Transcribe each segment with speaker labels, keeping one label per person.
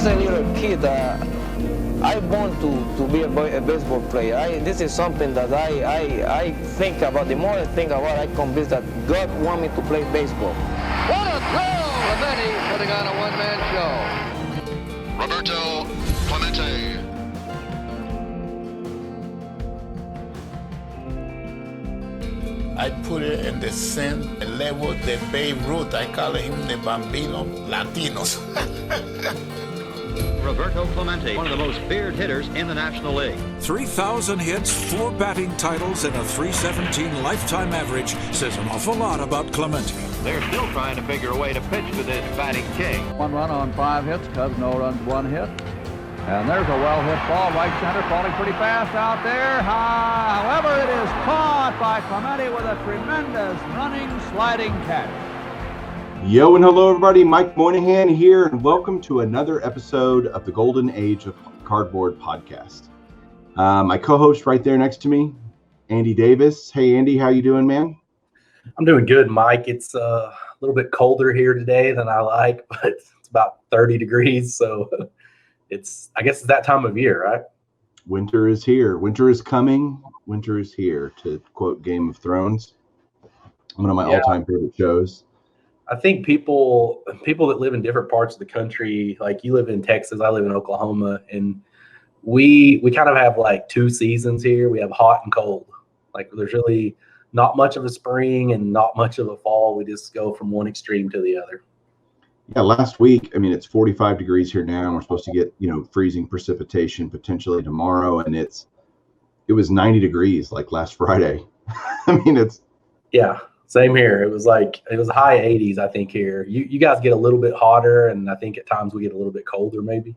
Speaker 1: as a little kid, I want to be a baseball player. This is something that I think about. The more I think about it, I'm convinced that God wants me to play baseball.
Speaker 2: What a thrill! Clemente putting on a one-man show.
Speaker 3: Roberto Clemente.
Speaker 4: I put it in the same level de Babe Ruth. I call him the Bambino Latinos.
Speaker 5: Roberto Clemente, one of the most feared hitters in the National League.
Speaker 6: 3,000 hits, 4 batting titles, and a .317 lifetime average says an awful lot about Clemente.
Speaker 5: They're still trying to figure a way to pitch to this batting king.
Speaker 7: 1 run on 5 hits, Cubs no runs, 1 hit. And there's a well-hit ball, right center, falling pretty fast out there. However, it is caught by Clemente with a tremendous running, sliding catch.
Speaker 8: Yo and hello everybody, Mike Moynihan here, and welcome to another episode of the Golden Age of Cardboard podcast. My co-host right there next to me, Andy Davis. Hey Andy, how you doing, man?
Speaker 9: I'm doing good, Mike. It's a little bit colder here today than I like, but it's about 30 degrees, so I guess it's that time of year, right?
Speaker 8: Winter is here. Winter is coming. Winter is here, to quote Game of Thrones. One of my all-time favorite shows.
Speaker 9: I think people that live in different parts of the country, like you live in Texas, I live in Oklahoma, and we kind of have like 2 seasons here. We have hot and cold. Like there's really not much of a spring and not much of a fall. We just go from one extreme to the other.
Speaker 8: Yeah, last week, I mean, it's 45 degrees here now, and we're supposed to get, freezing precipitation potentially tomorrow, and it was 90 degrees like last Friday. I mean,
Speaker 9: yeah, same here. It was high 80s, I think, here. You guys get a little bit hotter, and I think at times we get a little bit colder, maybe.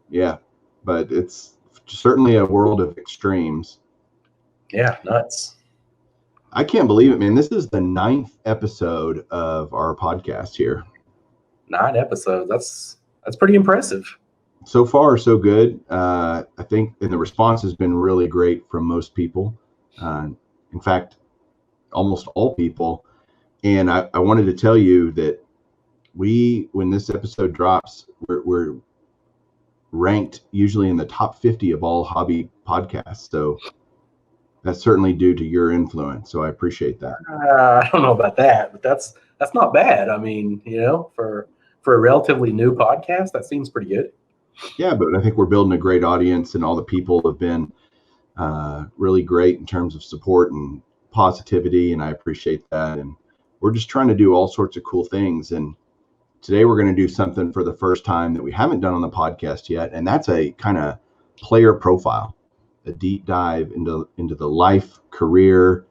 Speaker 8: Yeah, but it's certainly a world of extremes.
Speaker 9: Yeah, nuts.
Speaker 8: I can't believe it, man. This is the 9th episode of our podcast here.
Speaker 9: 9 episodes. That's pretty impressive.
Speaker 8: So far, so good. I think, and the response has been really great from most people. In fact, almost all people. And I wanted to tell you that when this episode drops, we're ranked usually in the top 50 of all hobby podcasts. So that's certainly due to your influence. So I appreciate that.
Speaker 9: I don't know about that, but that's not bad. I mean, for a relatively new podcast, that seems pretty good.
Speaker 8: Yeah, but I think we're building a great audience, and all the people have been really great in terms of support and positivity, and I appreciate that. And we're just trying to do all sorts of cool things. And today we're going to do something for the first time that we haven't done on the podcast yet, and that's a kind of player profile, a deep dive into the life, career,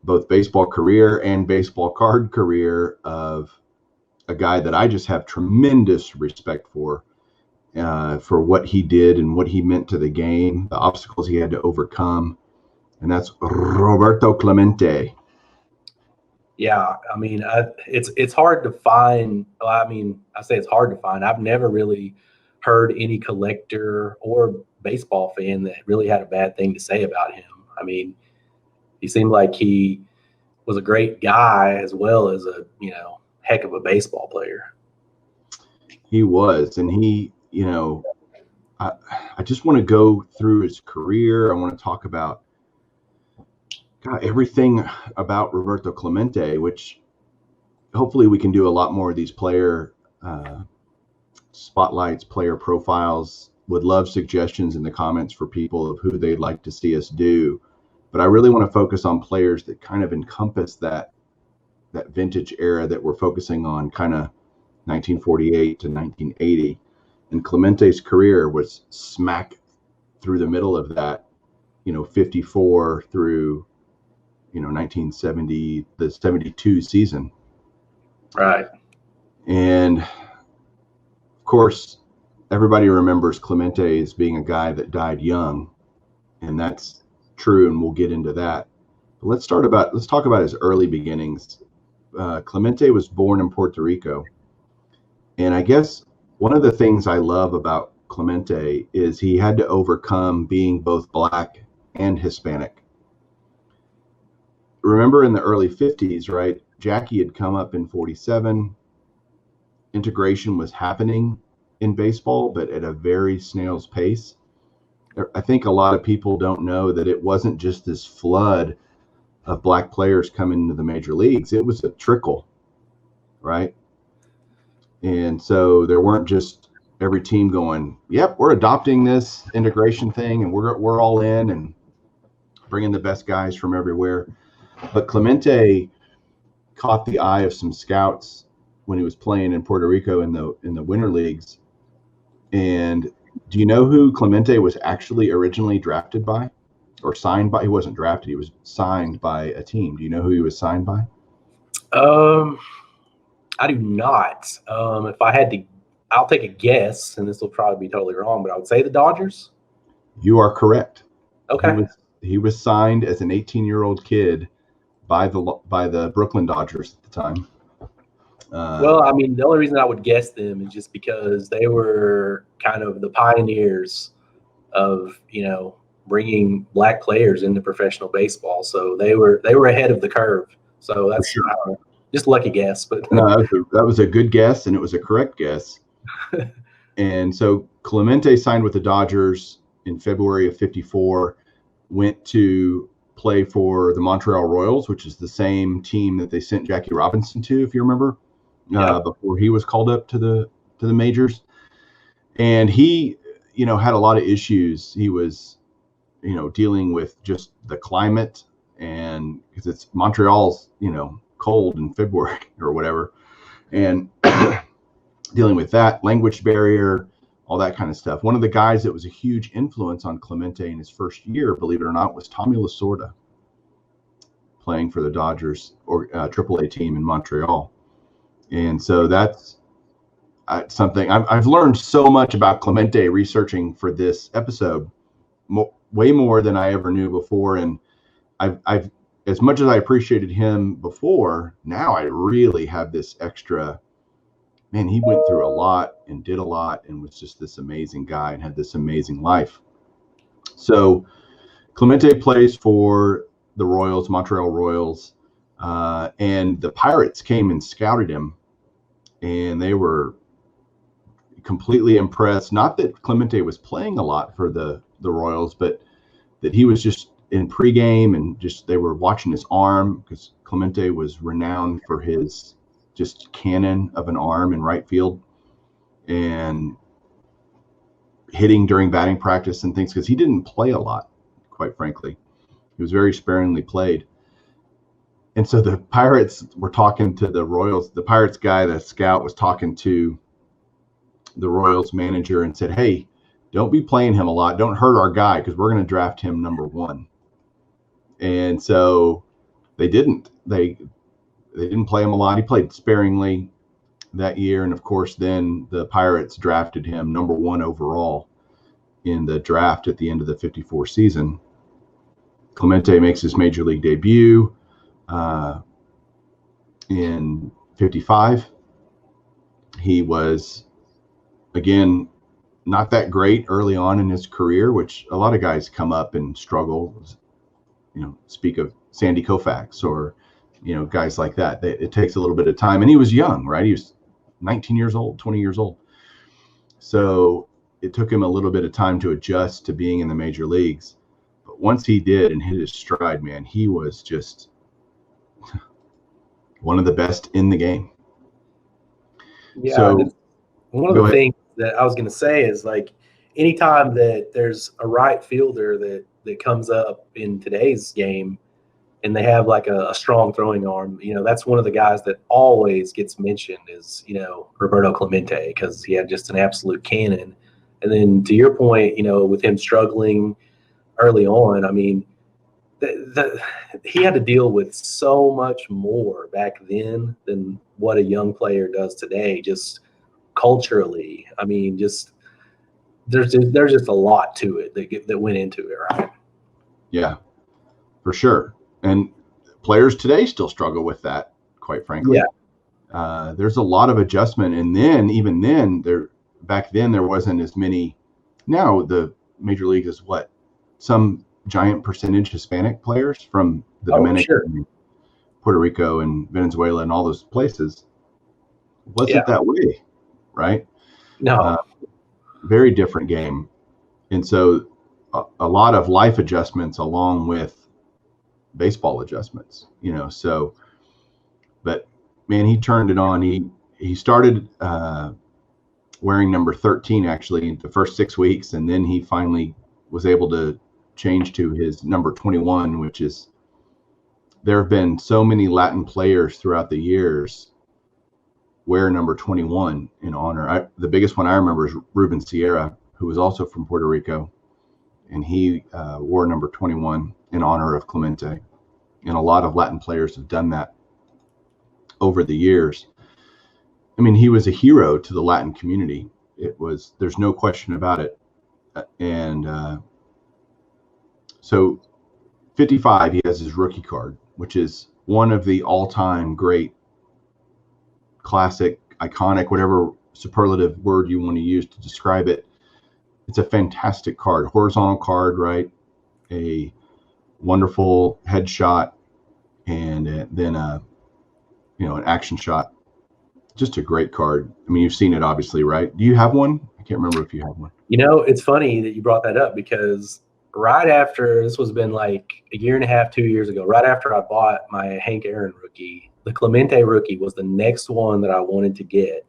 Speaker 8: both baseball career and baseball card career of a guy that I just have tremendous respect for what he did and what he meant to the game, the obstacles he had to overcome. And that's Roberto Clemente.
Speaker 9: Yeah, I mean, it's hard to find. I mean, I say it's hard to find. I've never really heard any collector or baseball fan that really had a bad thing to say about him. I mean, he seemed like he was a great guy as well as a, heck of a baseball player.
Speaker 8: He was, and I just want to go through his career. I want to talk about everything about Roberto Clemente, which hopefully we can do a lot more of these player spotlights, player profiles. Would love suggestions in the comments for people of who they'd like to see us do. But I really want to focus on players that kind of encompass that vintage era that we're focusing on, kind of 1948 to 1980. And Clemente's career was smack through the middle of that, 54 through, 1970, the 72 season.
Speaker 9: Right.
Speaker 8: And of course, everybody remembers Clemente as being a guy that died young, and that's true, and we'll get into that. But let's talk about his early beginnings. Clemente was born in Puerto Rico, and I guess one of the things I love about Clemente is he had to overcome being both Black and Hispanic. Remember in the early 50s, right? Jackie had come up in 47. Integration was happening in baseball, but at a very snail's pace. I think a lot of people don't know that it wasn't just this flood of black players coming into the major leagues. It was a trickle, right? And so there weren't just every team going, yep, we're adopting this integration thing and we're all in and bringing the best guys from everywhere. But Clemente caught the eye of some scouts when he was playing in Puerto Rico in the winter leagues. And do you know who Clemente was actually originally drafted by or signed by? He wasn't drafted. He was signed by a team. Do you know who he was signed by?
Speaker 9: I do not. If I had to, I'll take a guess, and this will probably be totally wrong, but I would say the Dodgers.
Speaker 8: You are correct.
Speaker 9: Okay.
Speaker 8: He was signed as an 18-year-old kid by the Brooklyn Dodgers at the time.
Speaker 9: Well, I mean, the only reason I would guess them is just because they were kind of the pioneers of, bringing black players into professional baseball. So they were ahead of the curve. So that's
Speaker 8: sure.
Speaker 9: I don't know, just lucky guess. But
Speaker 8: no, that was a good guess, and it was a correct guess. And so Clemente signed with the Dodgers in February of '54, went to play for the Montreal Royals, which is the same team that they sent Jackie Robinson to, if you remember, before he was called up to the majors. And he, had a lot of issues. He was, dealing with just the climate, and because it's Montreal's, cold in February or whatever, and dealing with that language barrier, all that kind of stuff. One of the guys that was a huge influence on Clemente in his first year, believe it or not, was Tommy Lasorda, playing for the Dodgers or AAA team in Montreal. And so that's something I've learned so much about Clemente researching for this episode, way more than I ever knew before. And I've as much as I appreciated him before, now I really have this extra. Man, he went through a lot and did a lot and was just this amazing guy and had this amazing life. So Clemente plays for the Royals, Montreal Royals, and the Pirates came and scouted him, and they were completely impressed. Not that Clemente was playing a lot for the Royals, but that he was just in pregame and just they were watching his arm, because Clemente was renowned for his just cannon of an arm in right field and hitting during batting practice and things, because he didn't play a lot, quite frankly. He was very sparingly played. And so the Pirates were talking to the Royals. The Pirates guy, the scout, was talking to the Royals manager and said, hey, don't be playing him a lot. Don't hurt our guy, because we're going to draft him number 1. And so they didn't. They didn't play him a lot. He played sparingly that year. And of course, then the Pirates drafted him number 1 overall in the draft at the end of the '54 season. Clemente makes his major league debut in '55. He was, again, not that great early on in his career, which a lot of guys come up and struggle. Speak of Sandy Koufax or guys like that. It takes a little bit of time. And he was young, right? He was 19 years old, 20 years old. So it took him a little bit of time to adjust to being in the major leagues. But once he did and hit his stride, man, he was just one of the best in the game.
Speaker 9: Yeah.
Speaker 8: So,
Speaker 9: one of the things that I was going to say is, like, anytime that there's a right fielder that comes up in today's game, and they have like a strong throwing arm, that's one of the guys that always gets mentioned is, Roberto Clemente, because he had just an absolute cannon. And then to your point, with him struggling early on, I mean, he had to deal with so much more back then than what a young player does today, just culturally. I mean, just there's just a lot to it that went into it, right?
Speaker 8: Yeah, for sure. And players today still struggle with that, quite frankly. Yeah. There's a lot of adjustment. And then, even then, back then there wasn't as many. Now the major league is what? Some giant percentage Hispanic players from the Dominican, Puerto Rico, and Venezuela, and all those places. Wasn't that way, right?
Speaker 9: No.
Speaker 8: Very different game. And so a lot of life adjustments along with baseball adjustments, so, but man, he turned it on. He started wearing number 13 actually the first 6 weeks, and then he finally was able to change to his number 21, which is, there have been so many Latin players throughout the years wear number 21 in honor. The biggest one I remember is Ruben Sierra, who was also from Puerto Rico, and he wore number 21 in honor of Clemente. And a lot of Latin players have done that over the years. I mean, he was a hero to the Latin community. There's no question about it. And so 55, he has his rookie card, which is one of the all-time great, classic, iconic, whatever superlative word you want to use to describe it. It's a fantastic card, horizontal card, right? A wonderful headshot, and then an action shot. Just a great card. I mean, you've seen it obviously, right? Do you have one? I can't remember if you have one.
Speaker 9: It's funny that you brought that up, because right after, this was been like a year and a half, 2 years ago, right after I bought my Hank Aaron rookie, the Clemente rookie was the next one that I wanted to get.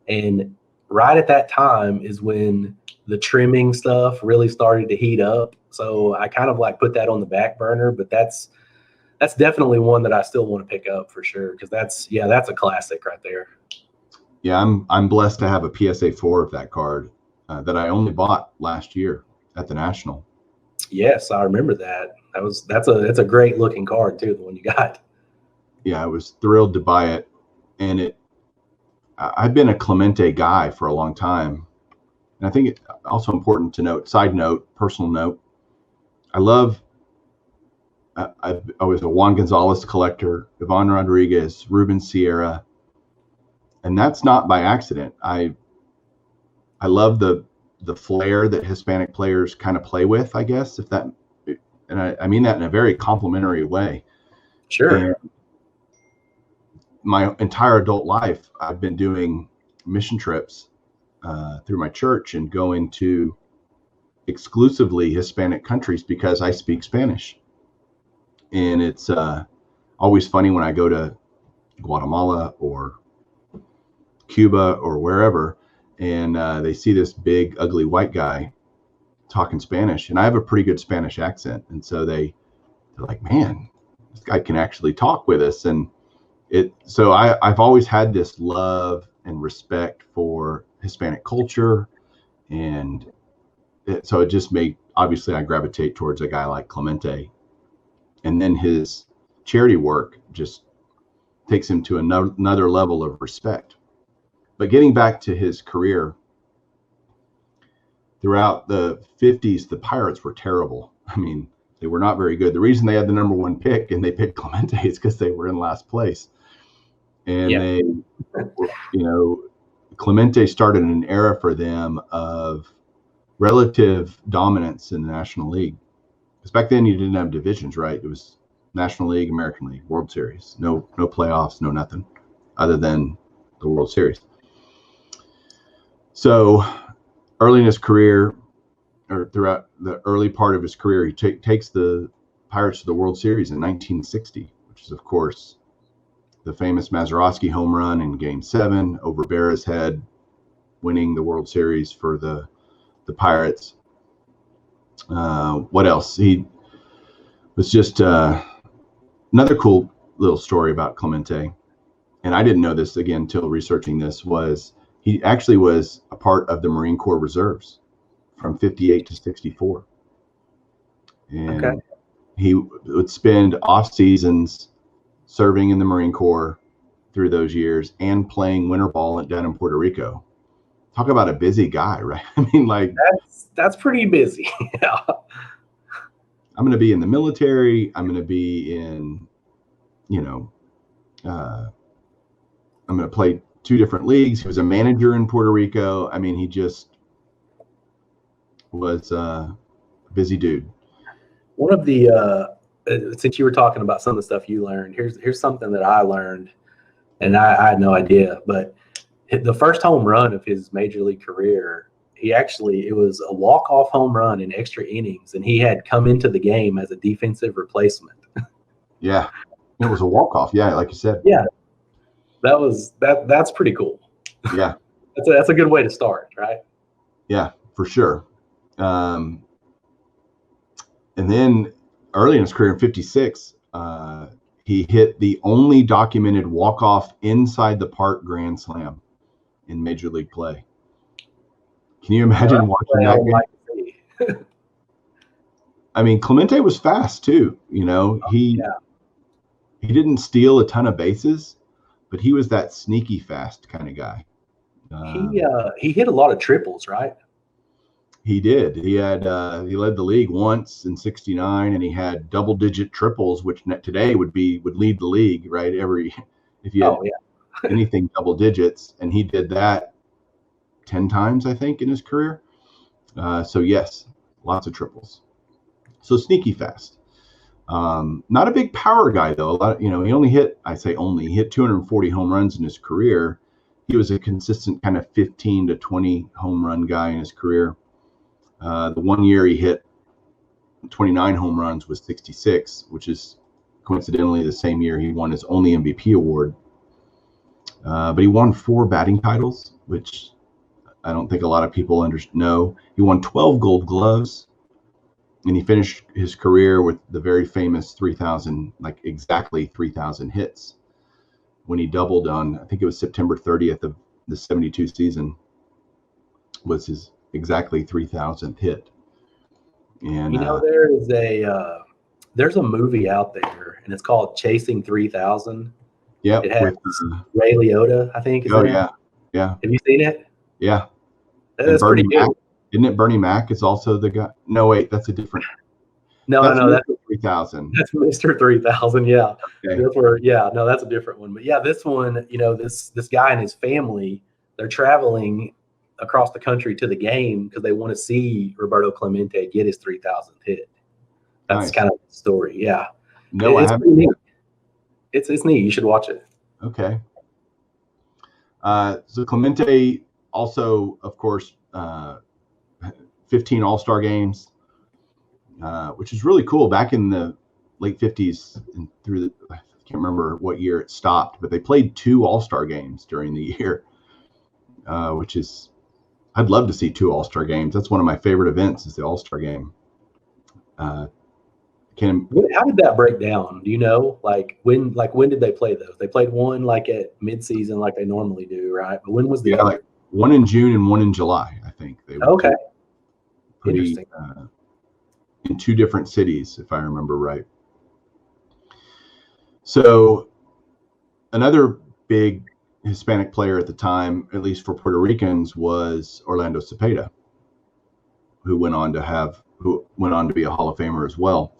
Speaker 9: And right at that time is when the trimming stuff really started to heat up. So I kind of like put that on the back burner, but that's definitely one that I still want to pick up for sure, because that's a classic right there.
Speaker 8: Yeah, I'm blessed to have a PSA 4 of that card that I only bought last year at the National.
Speaker 9: Yes, I remember that. That's a great looking card too, the one you got.
Speaker 8: Yeah, I was thrilled to buy it, and I've been a Clemente guy for a long time, and I think it's also important to note. Side note, personal note. I was a Juan Gonzalez collector, Ivan Rodriguez, Ruben Sierra, and that's not by accident. I love the flair that Hispanic players kind of play with, I guess, and I mean that in a very complimentary way.
Speaker 9: Sure.
Speaker 8: And my entire adult life, I've been doing mission trips through my church and going to exclusively Hispanic countries because I speak Spanish. And it's always funny when I go to Guatemala or Cuba or wherever, and they see this big, ugly white guy talking Spanish, and I have a pretty good Spanish accent, and so they're like, "Man, this guy can actually talk with us." And so I've always had this love and respect for Hispanic culture, and so it just made, obviously I gravitate towards a guy like Clemente, and then his charity work just takes him to another level of respect. But getting back to his career, throughout the 50s, the Pirates were terrible. I mean, they were not very good. The reason they had the number 1 pick and they picked Clemente is because they were in last place. And Clemente started an era for them of relative dominance in the National League. Because back then you didn't have divisions, right? It was National League, American League, World Series. No playoffs, no nothing other than the World Series. So early in his career, or throughout the early part of his career, he takes the Pirates to the World Series in 1960, which is, of course, the famous Mazeroski home run in Game 7 over Berra's head, winning the World Series for the Pirates. What else? He was just another cool little story about Clemente, and I didn't know this again until researching this, was he actually was a part of the Marine Corps Reserves from 58 to 64. And he would spend off seasons serving in the Marine Corps through those years and playing winter ball down in Puerto Rico. Talk about a busy guy, right? I mean, like,
Speaker 9: that's pretty busy. Yeah.
Speaker 8: I'm going to be in the military. I'm going to be in, I'm going to play 2 different leagues. He was a manager in Puerto Rico. I mean, he just was a busy dude.
Speaker 9: One of the since you were talking about some of the stuff you learned, here's something that I learned, and I had no idea. But the first home run of his major league career, it was a walk-off home run in extra innings, and he had come into the game as a defensive replacement.
Speaker 8: Yeah, it was a walk-off. Yeah, like you said.
Speaker 9: Yeah, that's pretty cool.
Speaker 8: Yeah,
Speaker 9: that's a good way to start, right?
Speaker 8: Yeah, for sure. And then early in his career in '56, he hit the only documented walk-off inside the park grand slam in Major League play. Can you imagine watching that game? I mean, Clemente was fast too. You know, he didn't steal a ton of bases, but he was that sneaky fast kind of guy.
Speaker 9: He hit a lot of triples, right?
Speaker 8: He did. He had he led the league once in '69, and he had double-digit triples, which today would lead the league, right? If you had anything double digits, and he did that 10 times, I think, in his career. So yes, lots of triples. So sneaky fast. Not a big power guy though. He only hit 240 home runs in his career. He was a consistent kind of 15 to 20 home run guy in his career. The one year he hit 29 home runs was '66, which is coincidentally the same year he won his only MVP award. But he won 4 batting titles, which I don't think a lot of people know. He won 12 Gold Gloves, and he finished his career with the very famous 3,000, like exactly 3,000 hits. When he doubled on, I think it was September 30th of the '72 season, was his exactly 3,000th hit. And
Speaker 9: there's a movie out there, and it's called Chasing 3,000.
Speaker 8: Yeah,
Speaker 9: it has Ray Liotta, I think.
Speaker 8: Yeah.
Speaker 9: Have you seen it?
Speaker 8: Yeah,
Speaker 9: that's pretty good.
Speaker 8: Isn't it Bernie Mac is also the guy? No, wait, that's a different.
Speaker 9: No, that's
Speaker 8: 3,000.
Speaker 9: That's Mr. 3,000. Yeah,
Speaker 8: okay.
Speaker 9: That's a different one. But yeah, this one, this guy and his family, they're traveling across the country to the game because they want to see Roberto Clemente get his 3,000th hit. That's kind of the story. Yeah.
Speaker 8: No,
Speaker 9: it's pretty neat. It's neat. You should watch it.
Speaker 8: Okay. So Clemente also, of course, 15 All-Star games, which is really cool. Back in the late 50s and I can't remember what year it stopped, but they played 2 All-Star games during the year, which is, I'd love to see 2 All-Star games. That's one of my favorite events is the All-Star game.
Speaker 9: How did that break down? Do you know? When did they play those? They played one at mid-season like they normally do, right? But when was the other?
Speaker 8: One in June and one in July, I think. They were
Speaker 9: Interesting.
Speaker 8: In 2 different cities, if I remember right. So another big Hispanic player at the time, at least for Puerto Ricans, was Orlando Cepeda, who went on to be a Hall of Famer as well.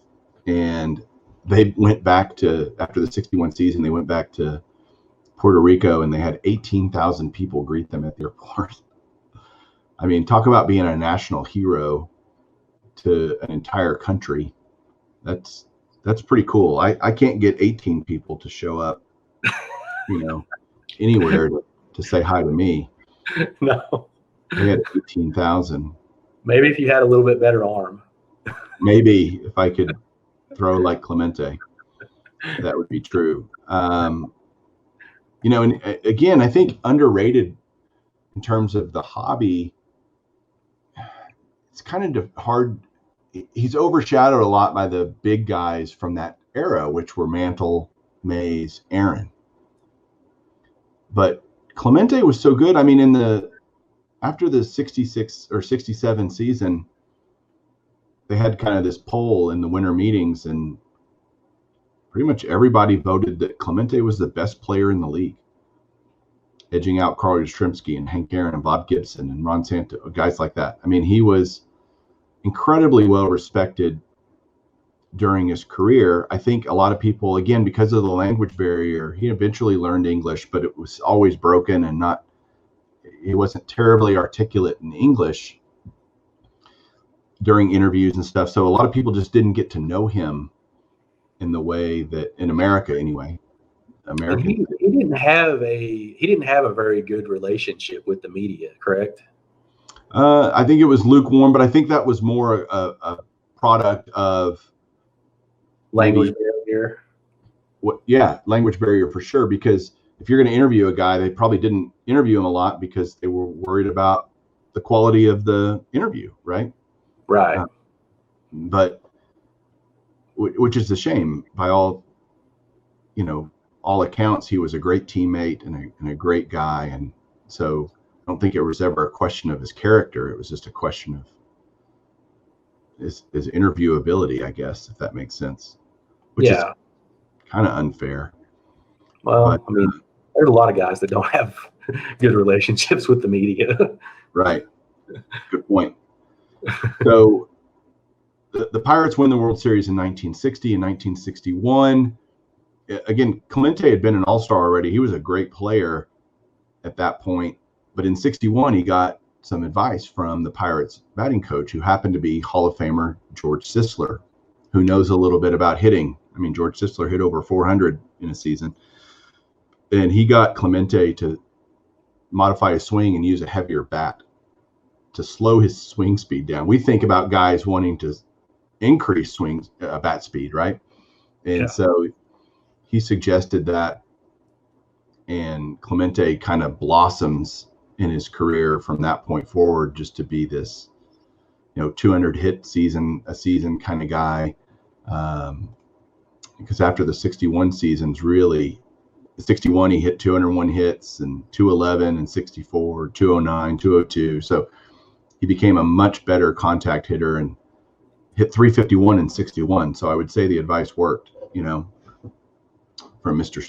Speaker 8: And they went back after the '61 season, they went back to Puerto Rico, and they had 18,000 people greet them at the airport. I mean, talk about being a national hero to an entire country. That's pretty cool. I can't get 18 people to show up, anywhere to say hi to me.
Speaker 9: No.
Speaker 8: They had 18,000.
Speaker 9: Maybe if you had a little bit better arm.
Speaker 8: Maybe if I could throw like Clemente, that would be true. And again, I think underrated in terms of the hobby. It's kind of hard. He's overshadowed a lot by the big guys from that era, which were Mantle, Mays, Aaron. But Clemente was so good. I mean, after the '66 or '67 season, they had kind of this poll in the winter meetings, and pretty much everybody voted that Clemente was the best player in the league, edging out Carl Yastrzemski and Hank Aaron and Bob Gibson and Ron Santo, guys like that. I mean, he was incredibly well respected during his career. I think a lot of people, again, because of the language barrier, he eventually learned English, but it was always broken and he wasn't terribly articulate in English during interviews and stuff. So a lot of people just didn't get to know him in the way that, in America anyway, American.
Speaker 9: He didn't have a very good relationship with the media, correct?
Speaker 8: I think it was lukewarm, but I think that was more a product of
Speaker 9: Language barrier.
Speaker 8: Language barrier for sure. Because if you're going to interview a guy, they probably didn't interview him a lot because they were worried about the quality of the interview, right?
Speaker 9: Right.
Speaker 8: But which is a shame. By all accounts, he was a great teammate and a great guy, and so I don't think it was ever a question of his character. It was just a question of his interviewability, I guess, if that makes sense. Which is kind of unfair.
Speaker 9: Well, I mean, there's a lot of guys that don't have good relationships with the media.
Speaker 8: Right. Good point. So the Pirates win the World Series in 1960 and 1961. Again, Clemente had been an all-star already. He was a great player at that point. But in 61, he got some advice from the Pirates batting coach, who happened to be Hall of Famer George Sisler, who knows a little bit about hitting. I mean, George Sisler hit over 400 in a season. And he got Clemente to modify his swing and use a heavier bat to slow his swing speed down. We think about guys wanting to increase bat speed, right? And so he suggested that, and Clemente kind of blossoms in his career from that point forward, just to be this, 200 hit season kind of guy. Because after the 61 seasons, really, 61 he hit 201 hits, and 211 and 64, 209, 202. So he became a much better contact hitter and hit 351 in 61. So I would say the advice worked, from Mr.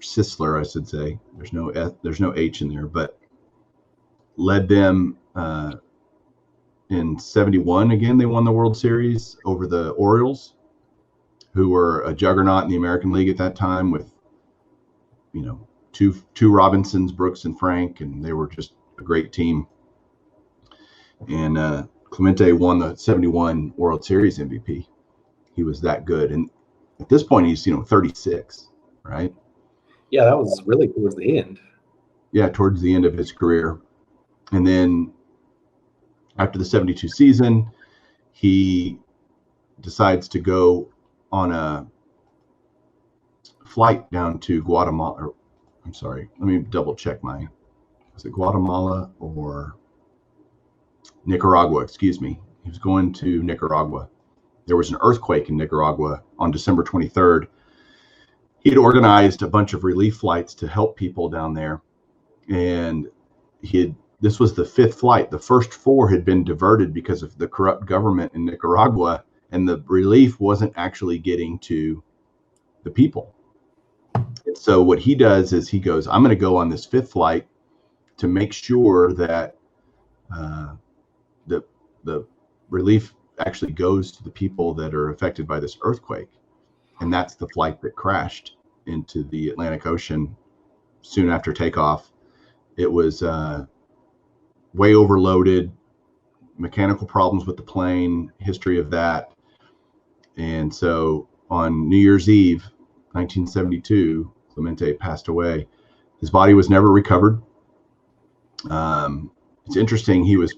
Speaker 8: Sisler, I should say. There's no H in there, but led them in 71. Again, they won the World Series over the Orioles, who were a juggernaut in the American League at that time, with two Robinsons, Brooks and Frank, and they were just a great team. And Clemente won the 71 World Series MVP. He was that good, and at this point he's 36, right?
Speaker 9: Yeah, that was really towards the end.
Speaker 8: Yeah, towards the end of his career. And then after the 72 season, he decides to go on a flight down to Guatemala. I'm sorry, let me double check was it Guatemala or Nicaragua? Excuse me. He was going to Nicaragua. There was an earthquake in Nicaragua on December 23rd. He had organized a bunch of relief flights to help people down there. And this was the fifth flight. The first four had been diverted because of the corrupt government in Nicaragua, and the relief wasn't actually getting to the people. And so what he does is he goes, I'm going to go on this fifth flight to make sure that the relief actually goes to the people that are affected by this earthquake. And that's the flight that crashed into the Atlantic Ocean soon after takeoff. It was way overloaded, mechanical problems with the plane, history of that. And so on New Year's Eve, 1972, Clemente passed away. His body was never recovered. It's interesting,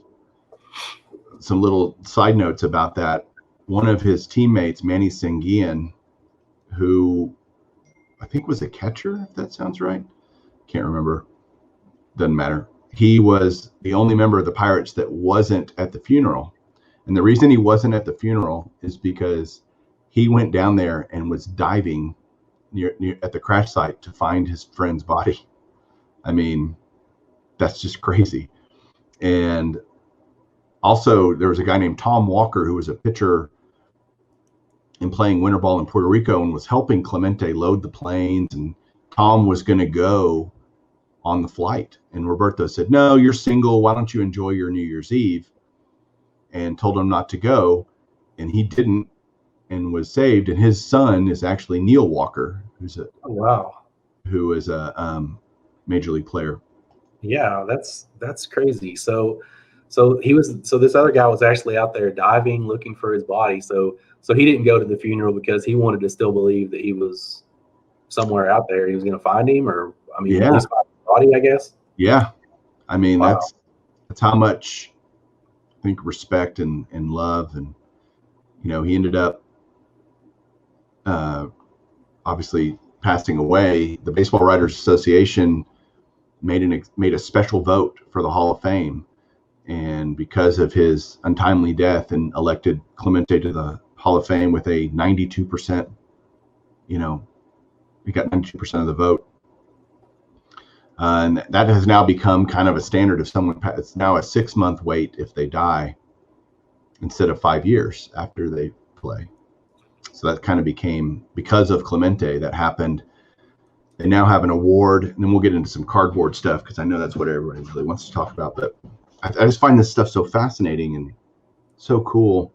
Speaker 8: some little side notes about that. One of his teammates, Manny Senguian, who I think was a catcher, if that sounds right. Can't remember. Doesn't matter. He was the only member of the Pirates that wasn't at the funeral. And the reason he wasn't at the funeral is because he went down there and was diving near at the crash site to find his friend's body. I mean, that's just crazy. And also, there was a guy named Tom Walker, who was a pitcher and playing winter ball in Puerto Rico, and was helping Clemente load the planes. And Tom was going to go on the flight, and Roberto said, "No, you're single. Why don't you enjoy your New Year's Eve?" And told him not to go, and he didn't, and was saved. And his son is actually Neil Walker, who's who is a major league player.
Speaker 9: Yeah, that's crazy. So this other guy was actually out there diving, looking for his body. So he didn't go to the funeral because he wanted to still believe that he was somewhere out there. He was going to find him, or I mean,
Speaker 8: Yeah.
Speaker 9: at least find his body, I guess.
Speaker 8: Yeah. I mean,
Speaker 9: Wow.
Speaker 8: that's how much I think respect and love. And, you know, he ended up obviously passing away. The Baseball Writers Association made a special vote for the Hall of Fame. And because of his untimely death, and elected Clemente to the Hall of Fame with a 92%, you know, he got 92% of the vote. And that has now become kind of a standard. If someone, it's now a 6-month wait if they die, instead of 5 years after they play. So that kind of became, because of Clemente, that happened. They now have an award, and then we'll get into some cardboard stuff, because I know that's what everybody really wants to talk about. But I just find this stuff so fascinating and so cool.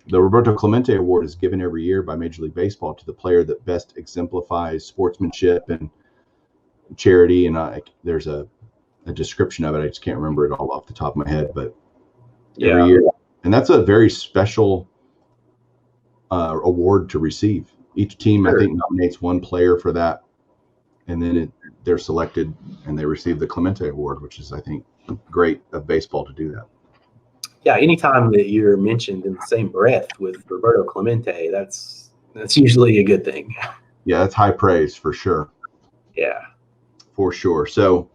Speaker 8: The Roberto Clemente Award is given every year by Major League Baseball to the player that best exemplifies sportsmanship and charity. And there's a description of it. I just can't remember it all off the top of my head, but every year. And that's a very special award to receive. Each team, I think, nominates one player for that, and then they're selected and they receive the Clemente Award, which is, I think, great of baseball to do that.
Speaker 9: Yeah, anytime that you're mentioned in the same breath with Roberto Clemente, that's usually a good thing.
Speaker 8: Yeah, that's high praise for sure.
Speaker 9: Yeah.
Speaker 8: For sure. So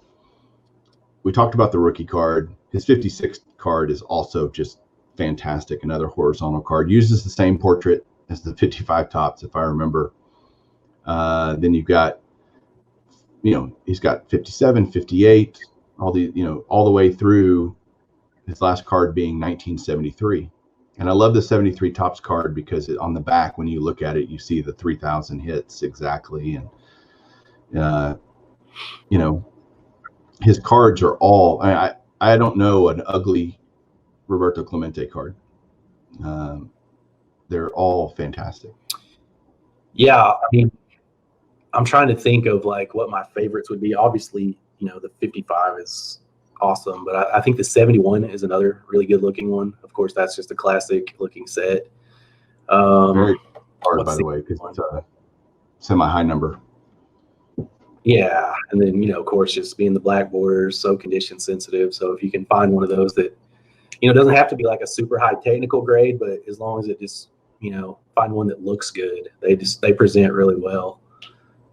Speaker 8: we talked about the rookie card. His 56 card is also just fantastic. Another horizontal card. Uses the same portrait as the 55 tops, if I remember. Then you've got, you know, he's got 57, 58, all the way through his last card being 1973. And I love the 73 tops card because on the back, when you look at it, you see the 3,000 hits exactly. And, you know, his cards are all, I don't know an ugly Roberto Clemente card. They're all fantastic.
Speaker 9: Yeah, I mean, I'm trying to think of like what my favorites would be. Obviously, you know, the 55 is awesome, but I think the 71 is another really good looking one. Of course, that's just a classic looking set.
Speaker 8: Very hard, by the way, because it's a semi-high number.
Speaker 9: Yeah, and then, you know, of course, just being the black borders, so condition sensitive. So if you can find one of those that, you know, doesn't have to be like a super high technical grade, but as long as it just, you know, find one that looks good, they present really well.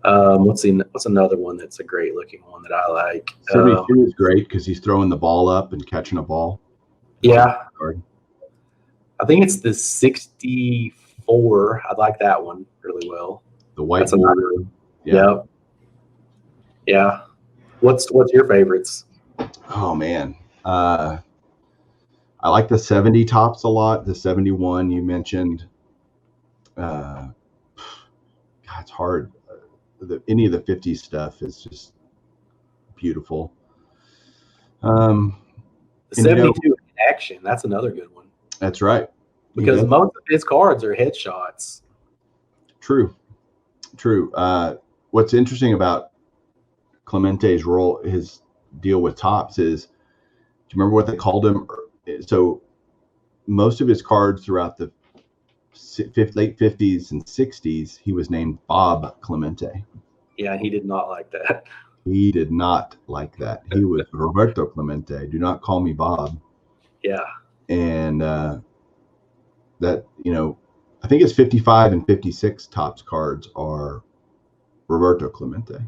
Speaker 9: What's another one that's a great looking one that I like?
Speaker 8: 72 is great because he's throwing the ball up and catching a ball.
Speaker 9: Yeah, I think it's the 64. I like that one really well.
Speaker 8: The white border.
Speaker 9: Yeah. Yeah. What's your favorites?
Speaker 8: Oh man, I like the 70 tops a lot. The 71 you mentioned. God, it's hard. Any of the 50 stuff is just beautiful.
Speaker 9: The 72 in action, that's another good one.
Speaker 8: That's right.
Speaker 9: Because most of his cards are headshots.
Speaker 8: True. What's interesting about Clemente's role, his deal with tops, is, do you remember what they called him? So most of his cards throughout the late 50s and 60s, he was named Bob Clemente.
Speaker 9: Yeah, he did not like that.
Speaker 8: He did not like that. He was Roberto Clemente. Do not call me Bob. Yeah. And that, you know, I think it's 55 and 56 tops cards are Roberto Clemente.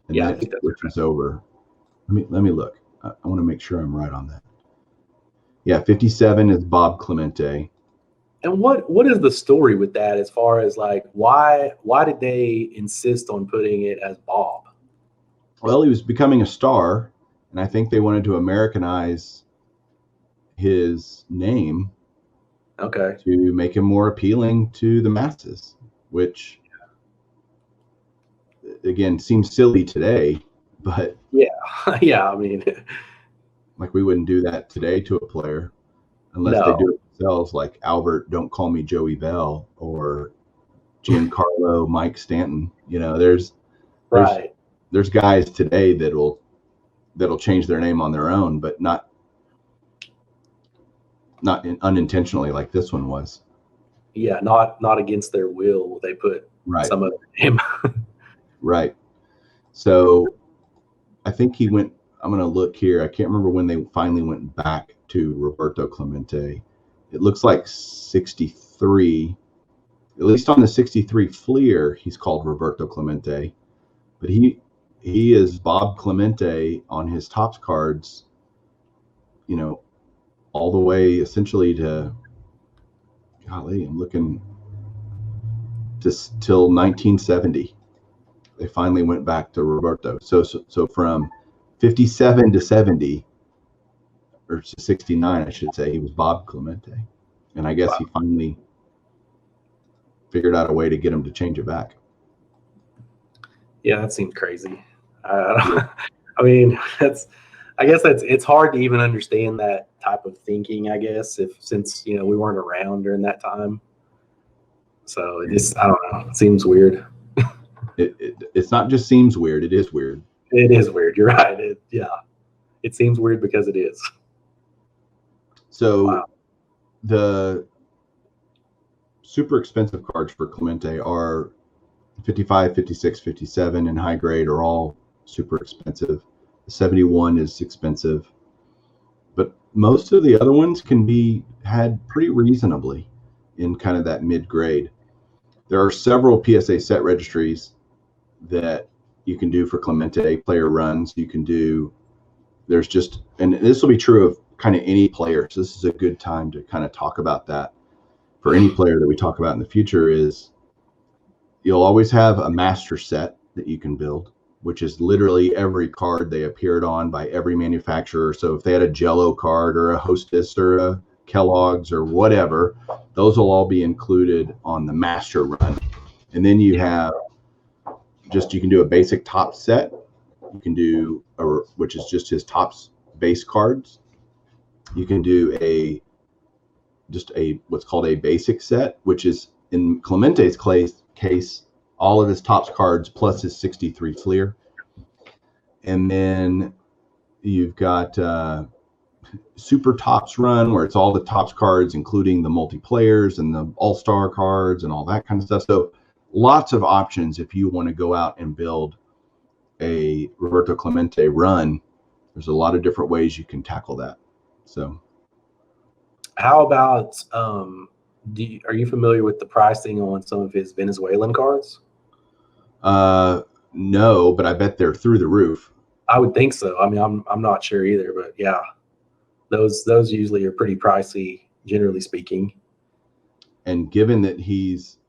Speaker 8: And
Speaker 9: yeah,
Speaker 8: that switches over. Let me look. I want to make sure I'm right on that. Yeah, 57 is Bob Clemente.
Speaker 9: And what is the story with that, as far as like why did they insist on putting it as Bob?
Speaker 8: Well, he was becoming a star, and I think they wanted to Americanize his name.
Speaker 9: Okay.
Speaker 8: To make him more appealing to the masses, which again seems silly today, but
Speaker 9: yeah, I mean,
Speaker 8: like we wouldn't do that today to a player unless they do it themselves, like Albert, don't call me Joey Bell, or Giancarlo Mike Stanton. You know, there's guys today that'll change their name on their own, but not unintentionally, like this one was.
Speaker 9: Yeah, not against their will. They put some of him.
Speaker 8: Right. So I think he went, I'm going to look here. I can't remember when they finally went back to Roberto Clemente. It looks like 63. At least on the 63 Fleer, he's called Roberto Clemente. But he is Bob Clemente on his Topps cards, you know, all the way essentially to, golly, I'm looking just till 1970. They finally went back to Roberto. So from 57 to 70, or 69, I should say, he was Bob Clemente. And I guess he finally figured out a way to get him to change it back.
Speaker 9: Yeah, that seems crazy. I mean, it's hard to even understand that type of thinking, I guess, since we weren't around during that time. So it just, I don't know, it seems weird.
Speaker 8: It's not just seems weird, it is weird.
Speaker 9: It is weird. You're right. It seems weird because it is.
Speaker 8: So the super expensive cards for Clemente are 55, 56, 57 and high grade are all super expensive. 71 is expensive, but most of the other ones can be had pretty reasonably in kind of that mid grade. There are several PSA set registries that you can do for Clemente player runs. You can do, there's just, and this will be true of kind of any player. So this is a good time to kind of talk about that for any player that we talk about in the future. Is you'll always have a master set that you can build, which is literally every card they appeared on by every manufacturer. So if they had a Jell-O card or a Hostess or a Kellogg's or whatever, those will all be included on the master run. And then you have you can do a basic top set. You can do which is just his Topps base cards. You can do what's called a basic set, which is in Clemente's case, all of his Topps cards plus his 63 Fleer. And then you've got Super Topps run, where it's all the Topps cards, including the multiplayers and the all-star cards and all that kind of stuff. So lots of options if you want to go out and build a Roberto Clemente run. There's a lot of different ways you can tackle that. So
Speaker 9: how about are you familiar with the pricing on some of his Venezuelan cards?
Speaker 8: No, but I bet they're through the roof.
Speaker 9: I would think so. I mean, I'm not sure either, but yeah, those usually are pretty pricey, generally speaking.
Speaker 8: And given that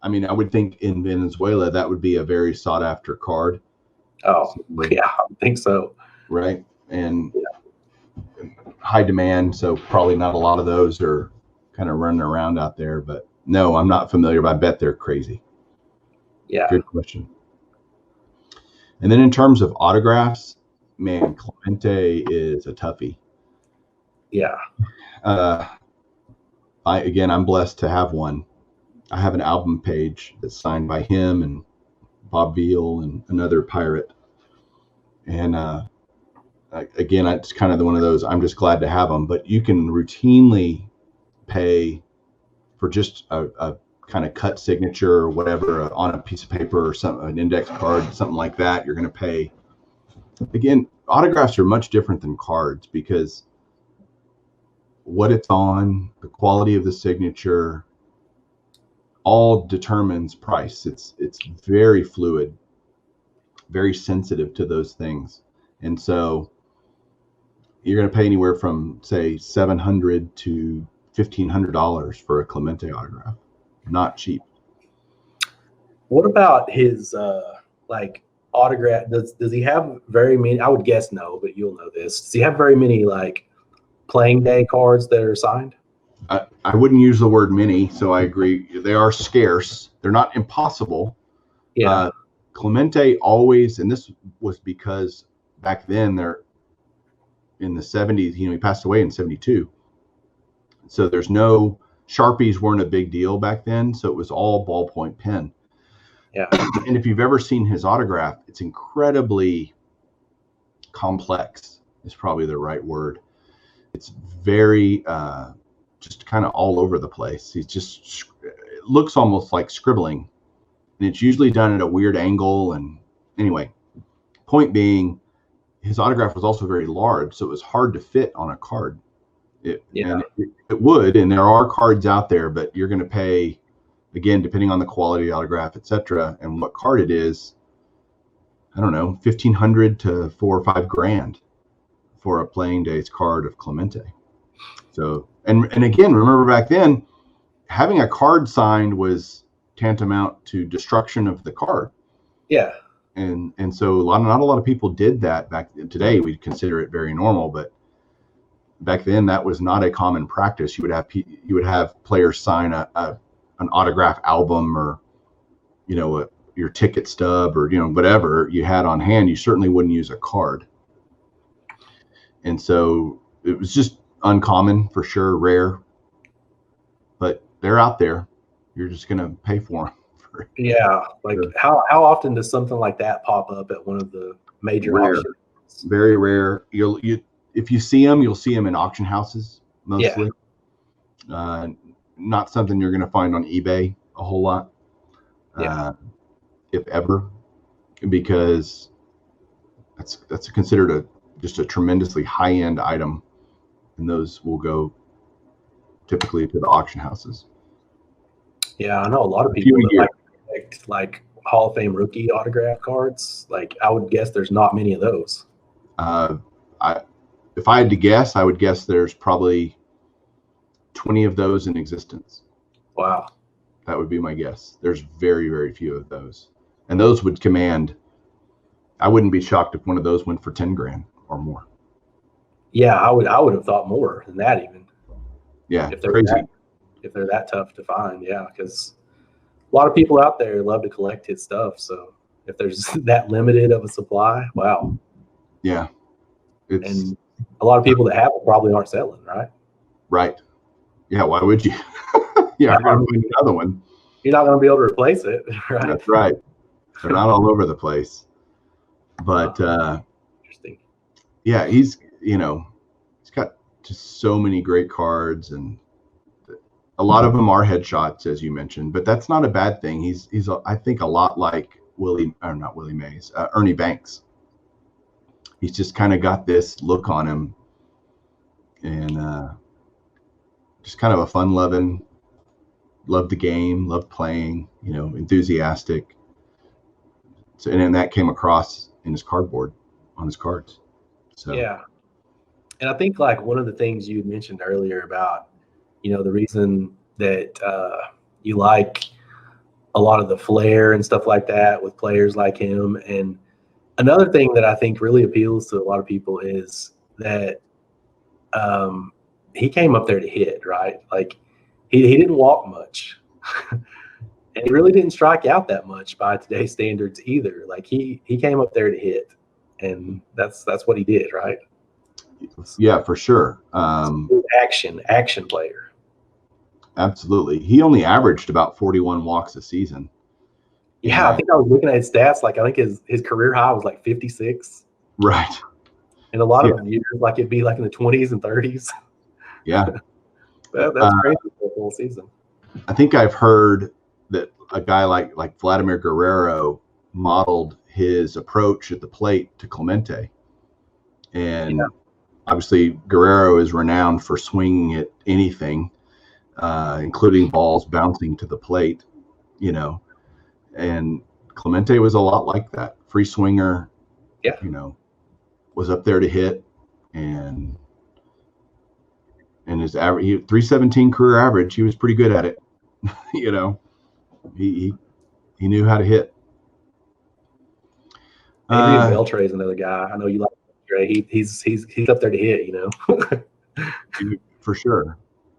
Speaker 8: I would think in Venezuela that would be a very sought after card.
Speaker 9: Oh, yeah, I think so.
Speaker 8: Right, and high demand, so probably not a lot of those are kind of running around out there. But no, I'm not familiar, but I bet they're crazy.
Speaker 9: Yeah,
Speaker 8: good question. And then in terms of autographs, man, Clemente is a toughie.
Speaker 9: Yeah.
Speaker 8: I'm blessed to have one. I have an album page that's signed by him and Bob Veal and another Pirate. And it's kind of one of those, I'm just glad to have them. But you can routinely pay for just a kind of cut signature or whatever on a piece of paper or something, an index card, something like that. You're going to pay. Again, autographs are much different than cards because what it's on, the quality of the signature, all determines price. It's very fluid, very sensitive to those things. And so you're going to pay anywhere from, say, $700 to $1,500 for a Clemente autograph. Not cheap.
Speaker 9: What about his autograph? Does he have very many? I would guess no, but you'll know this. Does he have very many playing day cards that are signed?
Speaker 8: I wouldn't use the word many, so I agree. They are scarce. They're not impossible.
Speaker 9: Yeah.
Speaker 8: Clemente always, and this was because back then they're in the 70s, he passed away in 72. So there's no Sharpies weren't a big deal back then. So it was all ballpoint pen.
Speaker 9: Yeah.
Speaker 8: And if you've ever seen his autograph, it's incredibly complex is probably the right word. It's very, just kind of all over the place. It looks almost like scribbling, and it's usually done at a weird angle, and anyway, point being, his autograph was also very large, so it was hard to fit on a card. And it would, and there are cards out there, but you're going to pay, again, depending on the quality of the autograph, etc., and what card it is. I don't know, $1,500 to $4,000 or $5,000 for a playing days card of Clemente. So, and again, remember back then, having a card signed was tantamount to destruction of the card.
Speaker 9: Yeah.
Speaker 8: And so not a lot of people did that back then. Today we'd consider it very normal, but back then that was not a common practice. You would have players sign an autograph album, or your ticket stub, or whatever you had on hand. You certainly wouldn't use a card. And so it was just uncommon, for sure, rare, but they're out there. You're just going to pay for them.
Speaker 9: Yeah, like how often does something like that pop up at one of the major auctions?
Speaker 8: Very rare. If you see them, you'll see them in auction houses mostly. Yeah. Not something you're going to find on eBay a whole lot, if ever, because that's considered just a tremendously high-end item, and those will go typically to the auction houses.
Speaker 9: Yeah, I know a lot of people that like Hall of Fame rookie autograph cards. Like, I would guess there's not many of those.
Speaker 8: If I had to guess, I would guess there's probably 20 of those in existence.
Speaker 9: Wow.
Speaker 8: That would be my guess. There's very, very few of those. And those would command, I wouldn't be shocked if one of those went for $10,000 or more.
Speaker 9: Yeah, I would have thought more than that even.
Speaker 8: Yeah,
Speaker 9: if they're
Speaker 8: crazy.
Speaker 9: If they're that tough to find, yeah, because a lot of people out there love to collect his stuff. So if there's that limited of a supply, wow.
Speaker 8: Yeah.
Speaker 9: And a lot of people that have it probably aren't selling, right?
Speaker 8: Right. Yeah, why would you? Yeah, I'm going to another one.
Speaker 9: You're not going to be able to replace it, right?
Speaker 8: That's right. They're not all over the place. But
Speaker 9: interesting.
Speaker 8: Yeah, he's got just so many great cards, and a lot of them are headshots, as you mentioned, but that's not a bad thing. He's I think a lot like Ernie Banks. He's just kind of got this look on him, and just kind of a fun-loving, loved the game, loved playing, enthusiastic. So, and then that came across in his cardboard, on his cards. So
Speaker 9: yeah, and I think like one of the things you mentioned earlier about, the reason that you like a lot of the flair and stuff like that with players like him, and another thing that I think really appeals to a lot of people is that he came up there to hit, right? Like he didn't walk much. And he really didn't strike out that much by today's standards either. Like he came up there to hit, and that's what he did, right?
Speaker 8: Yeah, for sure.
Speaker 9: Action player.
Speaker 8: Absolutely. He only averaged about 41 walks a season.
Speaker 9: Yeah, I think I was looking at his stats. Like I think his career high was like 56.
Speaker 8: Right.
Speaker 9: And a lot of years, like it'd be like in the 20s and 30s.
Speaker 8: Yeah.
Speaker 9: That's crazy for a full season.
Speaker 8: I think I've heard that a guy like Vladimir Guerrero modeled his approach at the plate to Clemente. And obviously Guerrero is renowned for swinging at anything, including balls bouncing to the plate, and Clemente was a lot like that. Free swinger, was up there to hit, and his average, 317 career average, he was pretty good at it. He knew how to hit.
Speaker 9: Adrian Beltre is another guy. I know you like Beltre. He's up there to hit,
Speaker 8: for sure.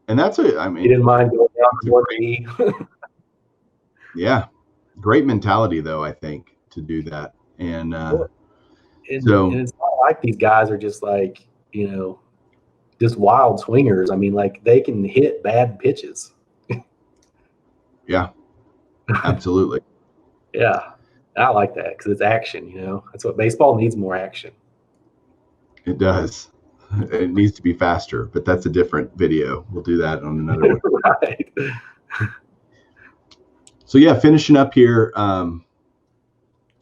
Speaker 8: And that's he
Speaker 9: didn't mind going down to 1
Speaker 8: Yeah, great mentality though, I think, to do that. And
Speaker 9: it's not like these guys are just like just wild swingers. I mean, like they can hit bad pitches.
Speaker 8: Yeah, absolutely.
Speaker 9: Yeah, I like that because it's action. That's what baseball needs, more action.
Speaker 8: It does. It needs to be faster, but that's a different video. We'll do that on another one.
Speaker 9: Right.
Speaker 8: So yeah, finishing up here.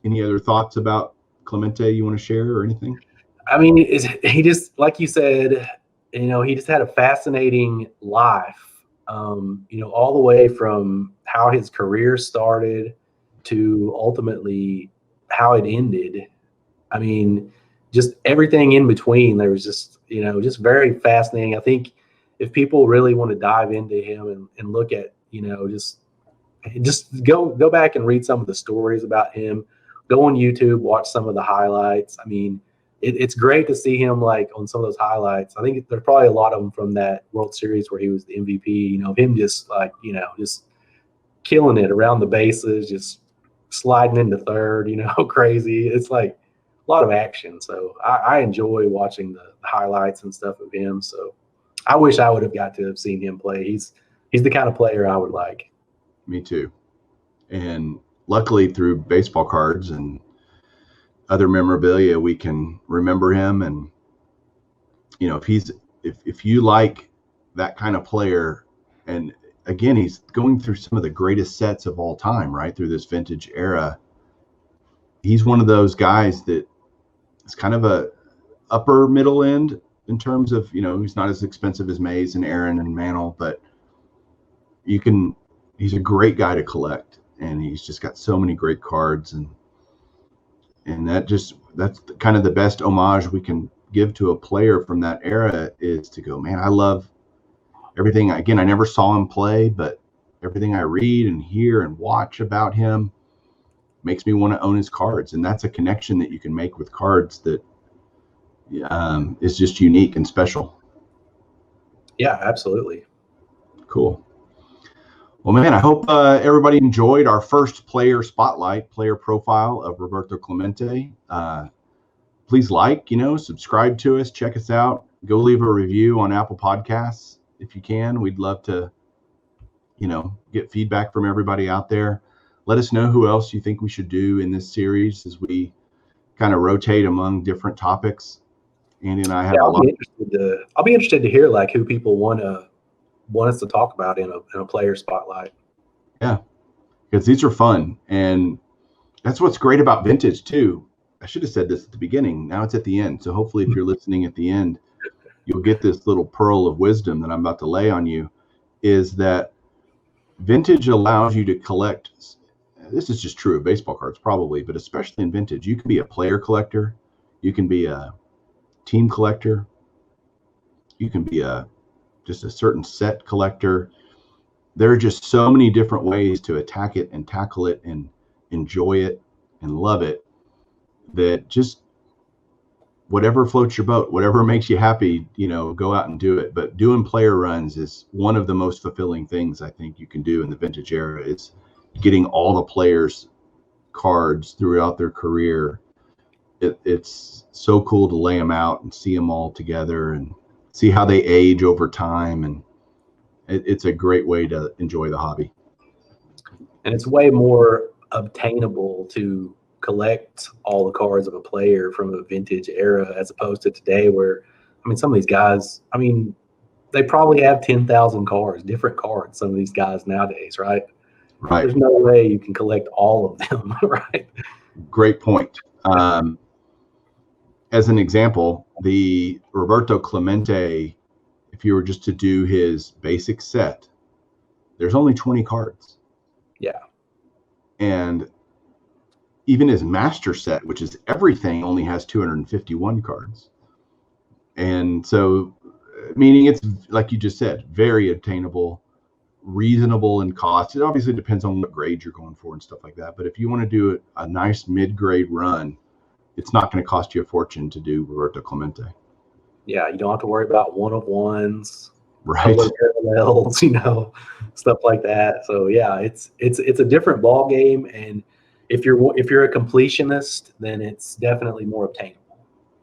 Speaker 8: any other thoughts about Clemente you want to share or anything?
Speaker 9: I mean, he just, like you said, he just had a fascinating life, all the way from how his career started to ultimately how it ended. I mean, just everything in between. There was just, just very fascinating. I think if people really want to dive into him and look at, just go back and read some of the stories about him, go on YouTube, watch some of the highlights. I mean, it's great to see him like on some of those highlights. I think there's probably a lot of them from that World Series where he was the MVP, him just like, just killing it around the bases, just sliding into third, crazy. It's like a lot of action. So I enjoy watching the highlights and stuff of him. So I wish I would have got to have seen him play. He's the kind of player I would like.
Speaker 8: Me too. And luckily through baseball cards and other memorabilia, we can remember him. And, if you like that kind of player, and again, he's going through some of the greatest sets of all time, right? Through this vintage era. He's one of those guys that is kind of a upper middle end in terms of, he's not as expensive as Mays and Aaron and Mantle, but he's a great guy to collect, and he's just got so many great cards, and that's kind of the best homage we can give to a player from that era is to go, man, I love everything. Again, I never saw him play, but everything I read and hear and watch about him makes me want to own his cards. And that's a connection that you can make with cards that is just unique and special.
Speaker 9: Yeah, absolutely.
Speaker 8: Cool. Well, man, I hope everybody enjoyed our first player spotlight, player profile of Roberto Clemente. Please subscribe to us, check us out, go leave a review on Apple Podcasts if you can. We'd love to, get feedback from everybody out there. Let us know who else you think we should do in this series as we kind of rotate among different topics. Andy and I have
Speaker 9: I'll be interested to hear like who people want us to talk about in a player spotlight.
Speaker 8: Yeah, because these are fun, and that's what's great about vintage too. I should have said this at the beginning. Now it's at the end. So hopefully if you're listening at the end, you'll get this little pearl of wisdom that I'm about to lay on you, is that vintage allows you to collect. This is just true of baseball cards probably, but especially in vintage, you can be a player collector. You can be a team collector. You can be just a certain set collector. There are just so many different ways to attack it and tackle it and enjoy it and love it, that just whatever floats your boat, whatever makes you happy, go out and do it. But doing player runs is one of the most fulfilling things I think you can do in the vintage era. It's getting all the players' cards throughout their career. It's so cool to lay them out and see them all together and see how they age over time. And it's a great way to enjoy the hobby.
Speaker 9: And it's way more obtainable to collect all the cards of a player from a vintage era as opposed to today where, some of these guys, they probably have 10,000 cards, different cards, some of these guys nowadays, right?
Speaker 8: Right.
Speaker 9: There's no way you can collect all of them, right?
Speaker 8: Great point. As an example, the Roberto Clemente, if you were just to do his basic set, there's only 20 cards.
Speaker 9: Yeah.
Speaker 8: And even his master set, which is everything, only has 251 cards. And so, meaning it's, like you just said, very obtainable, reasonable in cost. It obviously depends on what grade you're going for and stuff like that. But if you want to do a nice mid-grade run, it's not going to cost you a fortune to do Roberto Clemente.
Speaker 9: Yeah, you don't have to worry about one-of-ones,
Speaker 8: right?
Speaker 9: Parallels, stuff like that. So yeah, it's a different ball game, and if you're a completionist, then it's definitely more obtainable.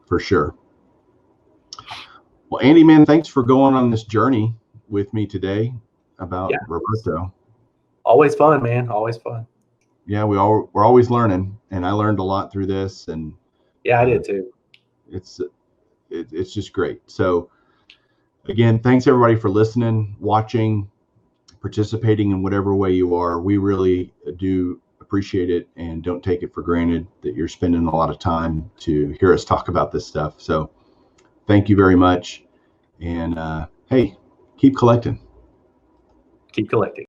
Speaker 8: For sure. Well, Andy, man, thanks for going on this journey with me today about Roberto.
Speaker 9: Always fun, man. Always fun.
Speaker 8: Yeah, we're always learning, and I learned a lot through this. And
Speaker 9: yeah, I did too.
Speaker 8: It's just great. So again, thanks everybody for listening, watching, participating in whatever way you are. We really do appreciate appreciate it and don't take it for granted that you're spending a lot of time to hear us talk about this stuff. So thank you very much. And hey, keep collecting.
Speaker 9: Keep collecting.